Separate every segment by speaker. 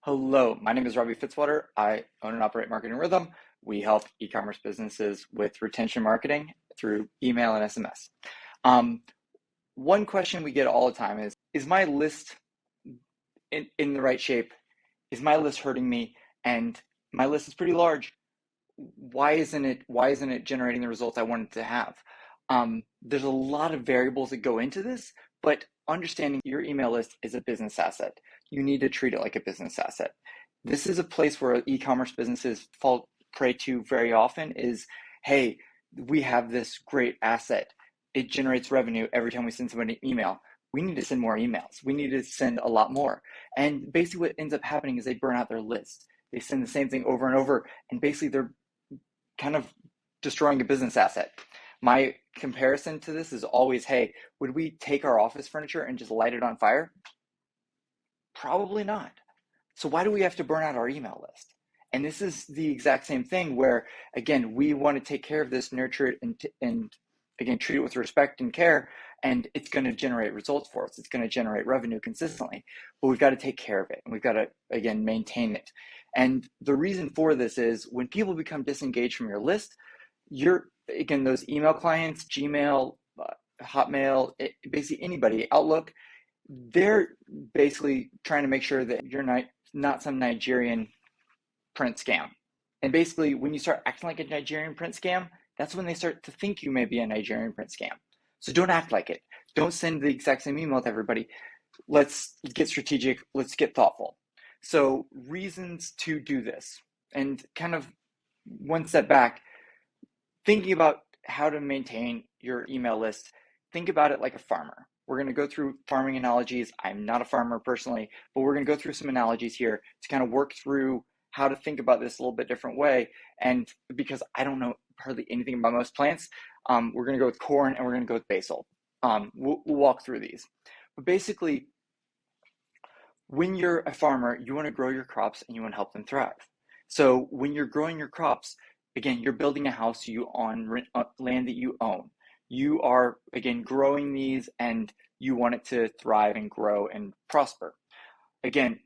Speaker 1: Hello, my name is Robbie Fitzwater. I own and operate Marketing Rhythm. We help e-commerce businesses with retention marketing through email and SMS. Um, One question we get all the time is my list in the right shape? Is my list hurting me? And my list is pretty large. Why isn't it generating the results I wanted to have? There's a lot of variables that go into this, but understanding your email list is a business asset. You need to treat it like a business asset. This is a place where e-commerce businesses fall prey to very often is, hey, we have this great asset. It generates revenue every time we send somebody an email. We need to send more emails. We need to send a lot more. And basically what ends up happening is they burn out their list. They send the same thing over and over, and basically they're kind of destroying a business asset. My comparison to this is always, hey, would we take our office furniture and just light it on fire? Probably not. So why do we have to burn out our email list? And this is the exact same thing where, again, we want to take care of this, nurture it, and again, treat it with respect and care, and it's going to generate results for us. It's going to generate revenue consistently, but we've got to take care of it, and we've got to, again, maintain it. And the reason for this is when people become disengaged from your list, again, those email clients, Gmail, Hotmail, basically anybody, Outlook, they're basically trying to make sure that you're not some Nigerian print scam. And basically, when you start acting like a Nigerian print scam, that's when they start to think you may be a Nigerian print scam. So don't act like it. Don't send the exact same email to everybody. Let's get strategic. Let's get thoughtful. So reasons to do this, and kind of one step back, thinking about how to maintain your email list, think about it like a farmer. We're going to go through farming analogies. I'm not a farmer personally, but we're going to go through some analogies here to kind of work through how to think about this a little bit different way. And because I don't know hardly anything about most plants, we're going to go with corn and we're going to go with basil. We'll walk through these. But basically, when you're a farmer, you want to grow your crops and you want to help them thrive. So when you're growing your crops, again, you're building a house on land that you own. You are, again, growing these and you want it to thrive and grow and prosper. Again,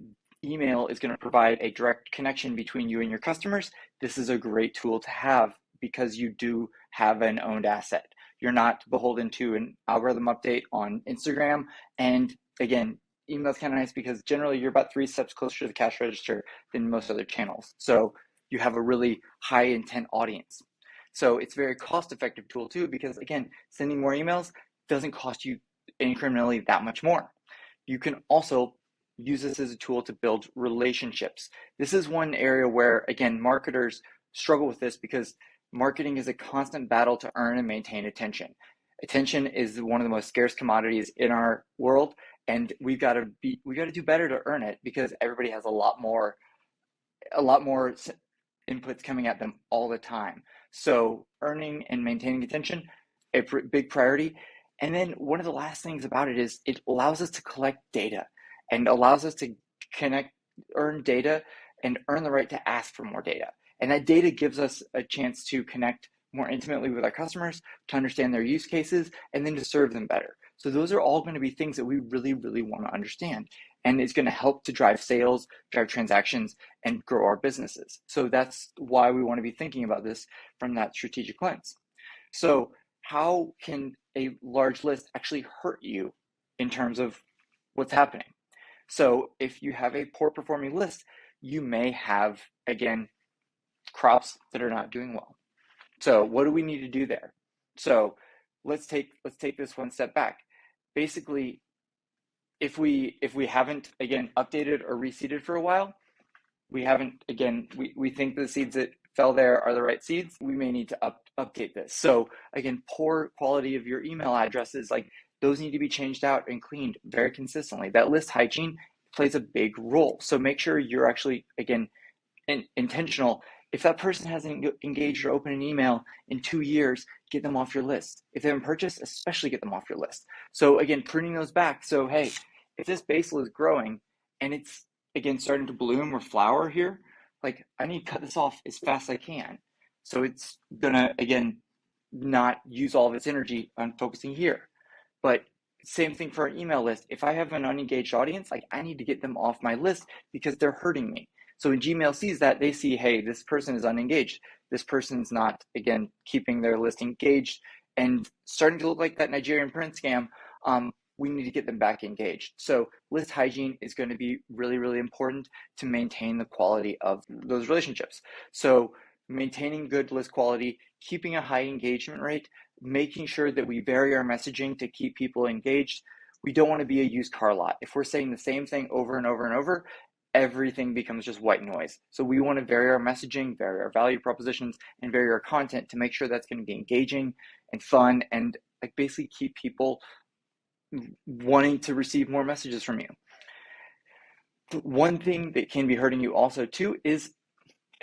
Speaker 1: email is going to provide a direct connection between you and your customers. This is a great tool to have because you do have an owned asset. You're not beholden to an algorithm update on Instagram. And again, email is kind of nice because generally you're about 3 steps closer to the cash register than most other channels. So you have a really high intent audience. So it's a very cost effective tool too, because again, sending more emails doesn't cost you incrementally that much more. You can also use this as a tool to build relationships. This is one area where, again, marketers struggle with this because marketing is a constant battle to earn and maintain attention. Attention is one of the most scarce commodities in our world, and we've got to do better to earn it because everybody has a lot more inputs coming at them all the time. So earning and maintaining attention, a big priority. And then one of the last things about it is it allows us to collect data and allows us to earn data and earn the right to ask for more data. And that data gives us a chance to connect more intimately with our customers, to understand their use cases, and then to serve them better. So those are all going to be things that we really, really want to understand. And it's going to help to drive sales, drive transactions, and grow our businesses. So that's why we want to be thinking about this from that strategic lens. So how can a large list actually hurt you in terms of what's happening? So if you have a poor performing list, you may have, again, crops that are not doing well. So what do we need to do there? So let's take this one step back. Basically, if we haven't, again, updated or reseeded for a while, we haven't, again, we think the seeds that fell there are the right seeds, we may need to update this. So again, poor quality of your email addresses, like those need to be changed out and cleaned very consistently. That list hygiene plays a big role. So make sure you're actually, again, intentional. If that person hasn't engaged or opened an email in 2 years, get them off your list. If they haven't purchased, especially get them off your list. So again, pruning those back. So hey, if this basil is growing and it's, again, starting to bloom or flower here, like I need to cut this off as fast as I can. So it's gonna, again, not use all of its energy on focusing here. But Same thing for our email list. If I have an unengaged audience, like I need to get them off my list because they're hurting me. So when Gmail sees that, they see, hey, this person is unengaged. This person's not, again, keeping their list engaged and starting to look like that Nigerian print scam. We need to get them back engaged. So list hygiene is going to be really, really important to maintain the quality of those relationships. So maintaining good list quality, keeping a high engagement rate, making sure that we vary our messaging to keep people engaged. We don't want to be a used car lot. If we're saying the same thing over and over and over, everything becomes just white noise. So we want to vary our messaging, vary our value propositions, and vary our content to make sure that's going to be engaging and fun and like basically keep people wanting to receive more messages from you. One thing that can be hurting you also too is,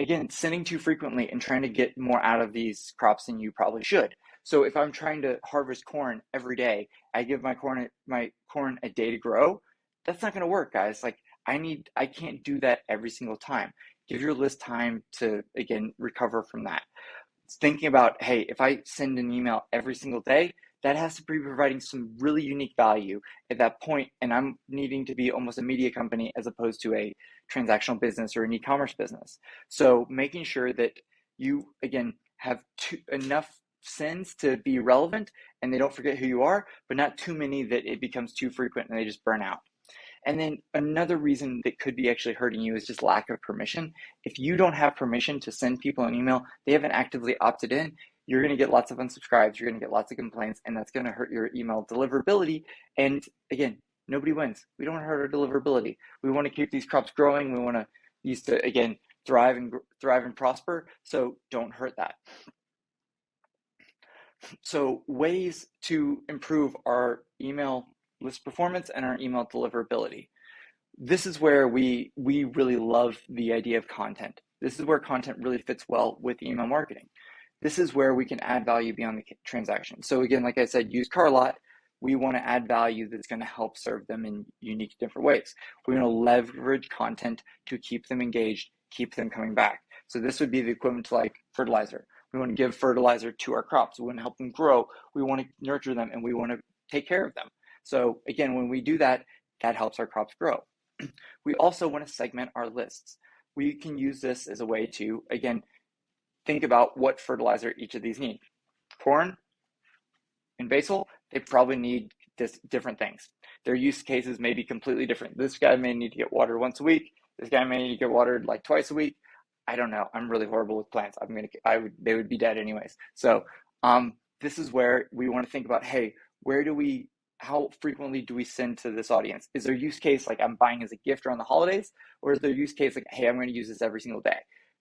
Speaker 1: again, sending too frequently and trying to get more out of these crops than you probably should. So if I'm trying to harvest corn every day, I give my corn a day to grow. That's not going to work, guys. Like I can't do that every single time. Give your list time to, again, recover from that. Thinking about, hey, if I send an email every single day, that has to be providing some really unique value at that point, and I'm needing to be almost a media company as opposed to a transactional business or an e-commerce business. So making sure that you, again, have enough sends to be relevant and they don't forget who you are, but not too many that it becomes too frequent and they just burn out. And then another reason that could be actually hurting you is just lack of permission. If you don't have permission to send people an email, they haven't actively opted in, you're going to get lots of unsubscribes, you're going to get lots of complaints, and that's going to hurt your email deliverability. And again, nobody wins. We don't want to hurt our deliverability. We want to keep these crops growing. We want to use to, again, thrive and prosper. So don't hurt that. So ways to improve our email list performance and our email deliverability. This is where we really love the idea of content. This is where content really fits well with email marketing. This is where we can add value beyond the transaction. So again, like I said, used car lot, we want to add value that's going to help serve them in unique different ways. We're going to leverage content to keep them engaged, keep them coming back. So this would be the equivalent to like fertilizer. We want to give fertilizer to our crops. We want to help them grow. We want to nurture them and we want to take care of them. So again, when we do that, that helps our crops grow. We also want to segment our lists. We can use this as a way to, again, think about what fertilizer each of these need. Corn and basil, they probably need different things. Their use cases may be completely different. This guy may need to get watered once a week. This guy may need to get watered like twice a week. I don't know. I'm really horrible with plants. They would be dead anyways. So this is where we want to think about, hey, how frequently do we send to this audience? Is their use case like I'm buying as a gift around the holidays? Or is their use case like, hey, I'm going to use this every single day?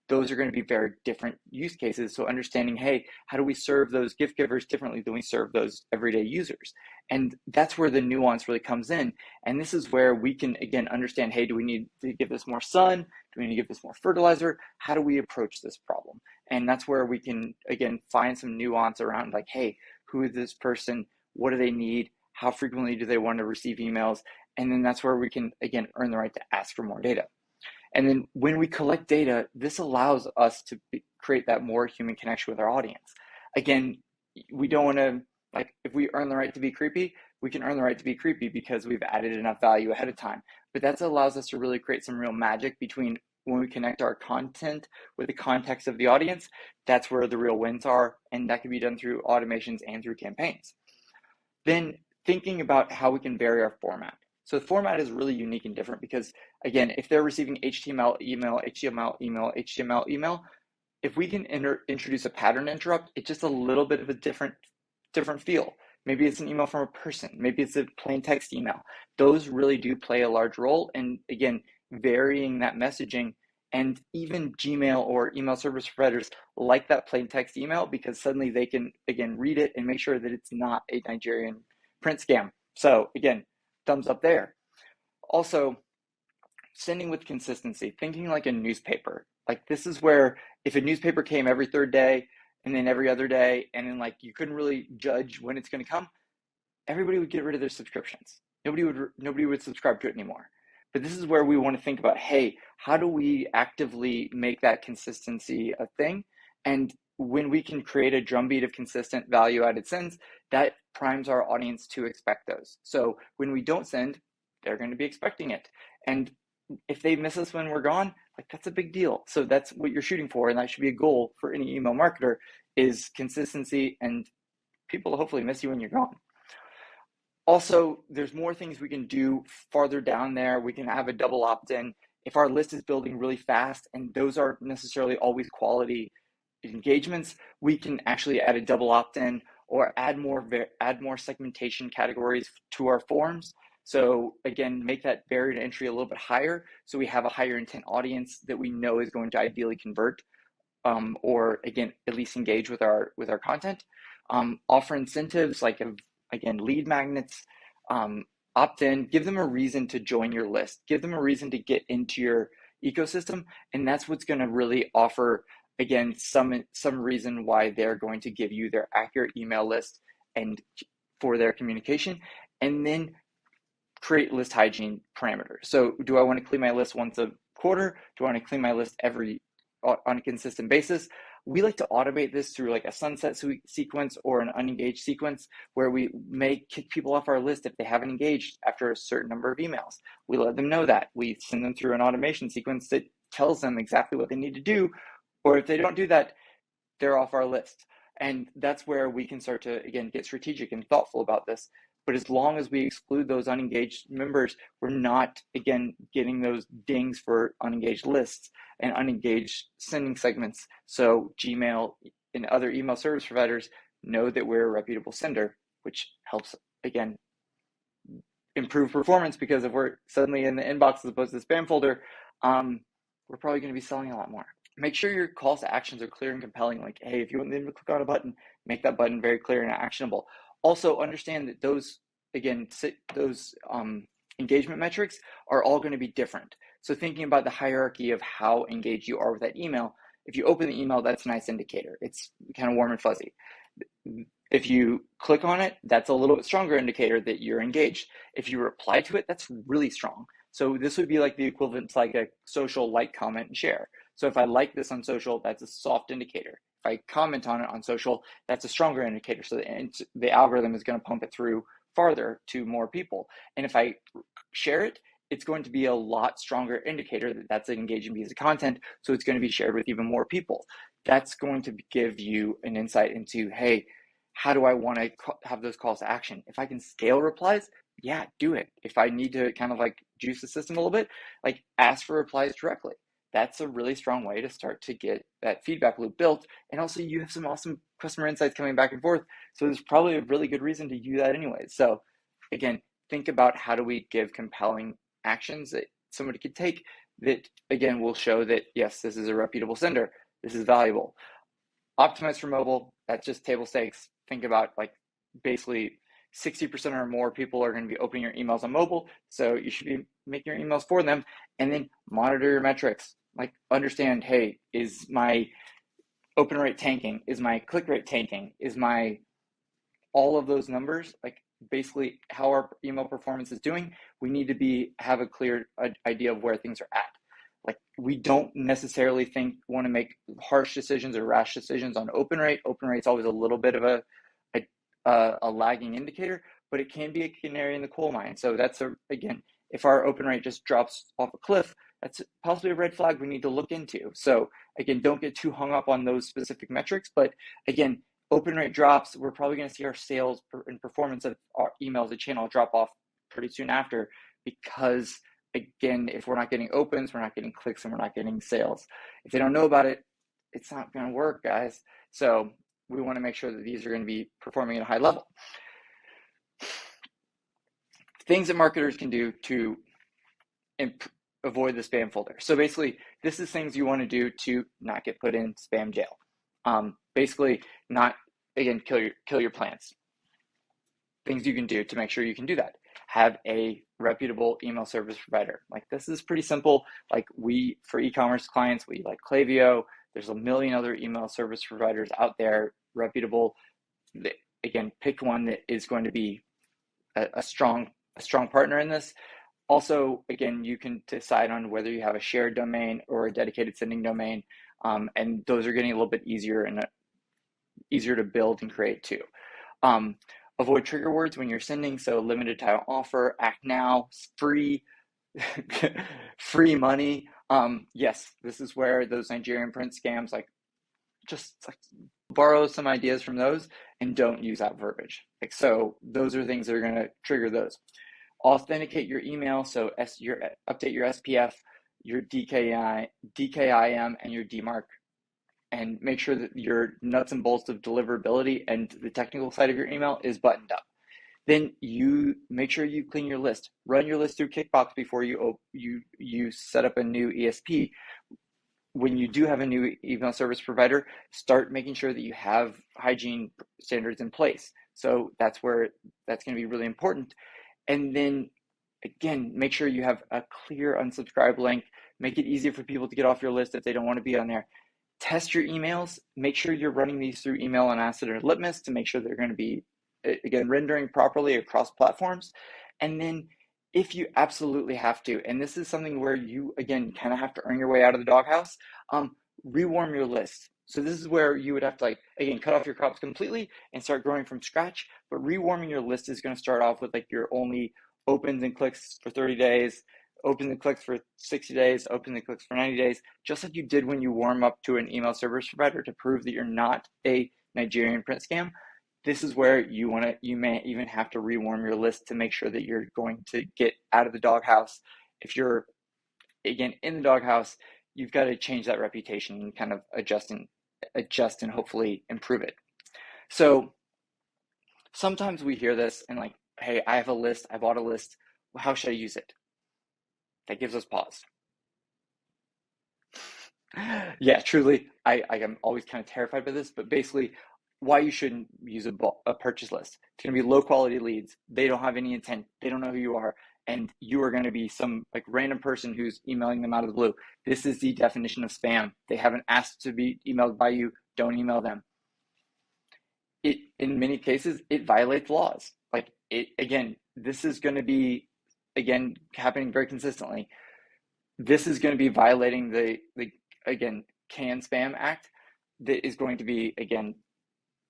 Speaker 1: Those are going to be very different use cases. So understanding, hey, how do we serve those gift givers differently than we serve those everyday users? And that's where the nuance really comes in. And this is where we can, again, understand, hey, do we need to give this more sun? Do we need to give this more fertilizer? How do we approach this problem? And that's where we can, again, find some nuance around like, hey, who is this person? What do they need? How frequently do they want to receive emails? And then that's where we can, again, earn the right to ask for more data. And then when we collect data, this allows us to create that more human connection with our audience. Again, we don't want to, like, if we earn the right to be creepy, we can earn the right to be creepy because we've added enough value ahead of time. But that allows us to really create some real magic between when we connect our content with the context of the audience. That's where the real wins are. And that can be done through automations and through campaigns. Then thinking about how we can vary our format. So the format is really unique and different because, again, if they're receiving HTML email, HTML email, HTML email, if we can introduce a pattern interrupt, it's just a little bit of a different feel. Maybe it's an email from a person. Maybe it's a plain text email. Those really do play a large role. And again, varying that messaging, and even Gmail or email service providers like that plain text email because suddenly they can, again, read it and make sure that it's not a Nigerian print scam. So again, thumbs up there. Also, sending with consistency, thinking like a newspaper. Like this is where if a newspaper came every third day and then every other day, and then like you couldn't really judge when it's going to come, everybody would get rid of their subscriptions. Nobody would subscribe to it anymore. But this is where we want to think about, hey, how do we actively make that consistency a thing? And when we can create a drumbeat of consistent value-added sends, that primes our audience to expect those. So when we don't send, they're going to be expecting it. And if they miss us when we're gone, like that's a big deal. So that's what you're shooting for, and that should be a goal for any email marketer, is consistency, and people hopefully miss you when you're gone. Also, there's more things we can do farther down there. We can have a double opt-in. If our list is building really fast and those aren't necessarily always quality engagements, we can actually add a double opt-in or add more segmentation categories to our forms. So again, make that barrier to entry a little bit higher, so we have a higher intent audience that we know is going to ideally convert, or again, at least engage with our content. Offer incentives like, again, lead magnets, opt in, give them a reason to join your list, give them a reason to get into your ecosystem, and that's what's going to really offer, again, some reason why they're going to give you their accurate email list and for their communication. And then create list hygiene parameters. So do I want to clean my list once a quarter? Do I want to clean my list on a consistent basis? We like to automate this through like a sunset sequence or an unengaged sequence, where we may kick people off our list if they haven't engaged after a certain number of emails. We let them know that. We send them through an automation sequence that tells them exactly what they need to do, or if they don't do that, they're off our list. And that's where we can start to, again, get strategic and thoughtful about this. But as long as we exclude those unengaged members, we're not, again, getting those dings for unengaged lists and unengaged sending segments. So Gmail and other email service providers know that we're a reputable sender, which helps, again, improve performance, because if we're suddenly in the inbox as opposed to the spam folder, we're probably going to be selling a lot more. Make sure your calls to actions are clear and compelling. Like, hey, if you want them to click on a button, make that button very clear and actionable. Also, understand that those engagement metrics are all going to be different. So thinking about the hierarchy of how engaged you are with that email, if you open the email, that's a nice indicator. It's kind of warm and fuzzy. If you click on it, that's a little bit stronger indicator that you're engaged. If you reply to it, that's really strong. So this would be like the equivalent to like a social like, comment, and share. So if I like this on social, that's a soft indicator. If I comment on it on social, that's a stronger indicator. So the algorithm is going to pump it through farther to more people. And if I share it, it's going to be a lot stronger indicator that that's an engaging piece of content. So it's going to be shared with even more people. That's going to give you an insight into, hey, how do I want to have those calls to action? If I can scale replies, yeah, do it. If I need to kind of like juice the system a little bit, like ask for replies directly. That's a really strong way to start to get that feedback loop built. And also you have some awesome customer insights coming back and forth. So there's probably a really good reason to do that anyways. So again, think about how do we give compelling actions that somebody could take that, again, will show that, yes, this is a reputable sender. This is valuable. Optimize for mobile. That's just table stakes. Think about like basically 60% or more people are going to be opening your emails on mobile. So you should be making your emails for them, and then monitor your metrics. Like understand, hey, is my open rate tanking? Is my click rate tanking? Is my all of those numbers, like basically how our email performance is doing? We need to have a clear idea of where things are at. Like we don't necessarily want to make harsh decisions or rash decisions on open rate. Open rate's always a little bit of a lagging indicator, but it can be a canary in the coal mine. So that's again, if our open rate just drops off a cliff, that's possibly a red flag we need to look into. So again, don't get too hung up on those specific metrics, but again, open rate drops, we're probably going to see our sales and performance of our emails, the channel, drop off pretty soon after, because again, if we're not getting opens, we're not getting clicks, and we're not getting sales. If they don't know about it, it's not going to work, guys. So we want to make sure that these are going to be performing at a high level. Things that marketers can do to avoid the spam folder. So basically, this is things you want to do to not get put in spam jail. Basically, not, again, kill your plans. Things you can do to make sure you can do that. Have a reputable email service provider. Like this is pretty simple. Like for e-commerce clients, we like Klaviyo. There's a million other email service providers out there, reputable. Again, pick one that is going to be a strong partner in this. Also, again, you can decide on whether you have a shared domain or a dedicated sending domain, and those are getting a little bit easier and easier to build and create too. Avoid trigger words when you're sending. So limited time offer, act now, free, free money. Yes, this is where those Nigerian print scams, like, just like borrow some ideas from those and don't use that verbiage. Like, so those are things that are going to trigger those. Authenticate your email. So update your SPF, your DKIM, and your DMARC, and make sure that your nuts and bolts of deliverability and the technical side of your email is buttoned up. Then you make sure you clean your list. Run your list through Kickbox before you set up a new ESP. When you do have a new email service provider, start making sure that you have hygiene standards in place. So that's going to be really important. And then again, make sure you have a clear unsubscribe link. Make it easier for people to get off your list if they don't want to be on there. Test your emails. Make sure you're running these through Email on Acid or Litmus to make sure they're going to be, again, rendering properly across platforms. And then if you absolutely have to, and this is something where you, again, kind of have to earn your way out of the doghouse, rewarm your list. So this is where you would have to, like, again, cut off your crops completely and start growing from scratch. But rewarming your list is going to start off with like your only opens and clicks for 30 days, opens and clicks for 60 days, opens and clicks for 90 days, just like you did when you warm up to an email service provider to prove that you're not a Nigerian print scam. This is where you may even have to rewarm your list to make sure that you're going to get out of the doghouse. If you're, again, in the doghouse, you've got to change that reputation and kind of adjust and hopefully improve it. So sometimes we hear this and like, hey, I have a list, I bought a list, how should I use it? That gives us pause. Yeah, truly, I am always kind of terrified by this, but basically why you shouldn't use a purchase list. It's going to be low quality leads. They don't have any intent. They don't know who you are. And you are going to be some like random person who's emailing them out of the blue. This is the definition of spam. They haven't asked to be emailed by you. Don't email them. In many cases, it violates laws. Like, again, this is going to be, again, happening very consistently. This is going to be violating the again, CAN-SPAM Act that is going to be, again,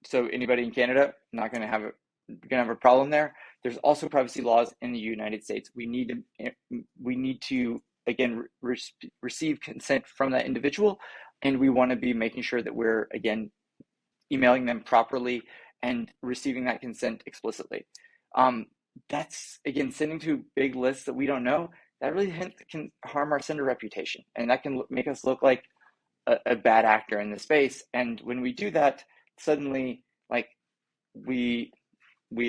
Speaker 1: so anybody in Canada not going to have a problem there. There's also privacy laws in the United States. We need to again receive consent from that individual, and we want to be making sure that we're, again, emailing them properly and receiving that consent explicitly. That's, again, sending to big lists that we don't know. That really can harm our sender reputation, and that can make us look like a bad actor in the space. And when we do that, suddenly, like, we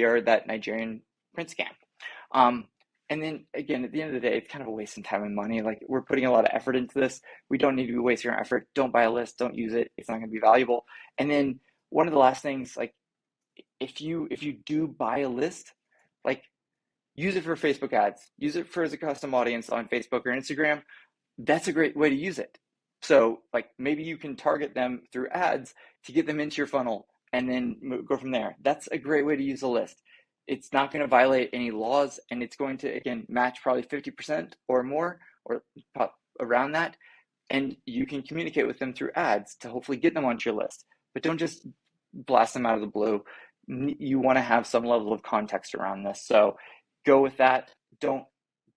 Speaker 1: are that Nigerian print scam. And then again, at the end of the day, it's kind of a waste of time and money. Like, we're putting a lot of effort into this. We don't need to be wasting our effort. Don't buy a list. Don't use it. It's not going to be valuable. And then one of the last things, like, if you do buy a list, like, use it for Facebook ads. Use it for as a custom audience on Facebook or Instagram. That's a great way to use it. So, like, maybe you can target them through ads to get them into your funnel and then go from there. That's a great way to use a list. It's not going to violate any laws, and it's going to, again, match probably 50% or more, or around that. And you can communicate with them through ads to hopefully get them onto your list. But don't just blast them out of the blue. You want to have some level of context around this. So go with that. Don't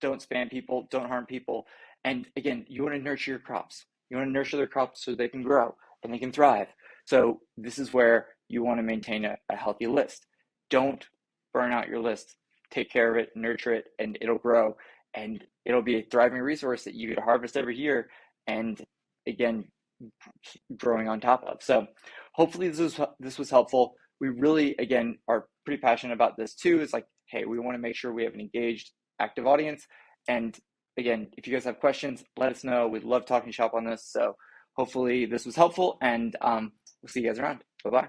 Speaker 1: spam people. Don't harm people. And again, you want to nurture your crops. You want to nurture their crops so they can grow and they can thrive. So this is where you want to maintain a healthy list. Don't burn out your list. Take care of it, nurture it, and it'll grow. And it'll be a thriving resource that you could harvest every year and, again, growing on top of. So hopefully this was helpful. We really, again, are pretty passionate about this too. It's like, hey, we want to make sure we have an engaged, active audience. And again, if you guys have questions, let us know. We'd love talking shop on this. So hopefully this was helpful, and we'll see you guys around. Bye-bye.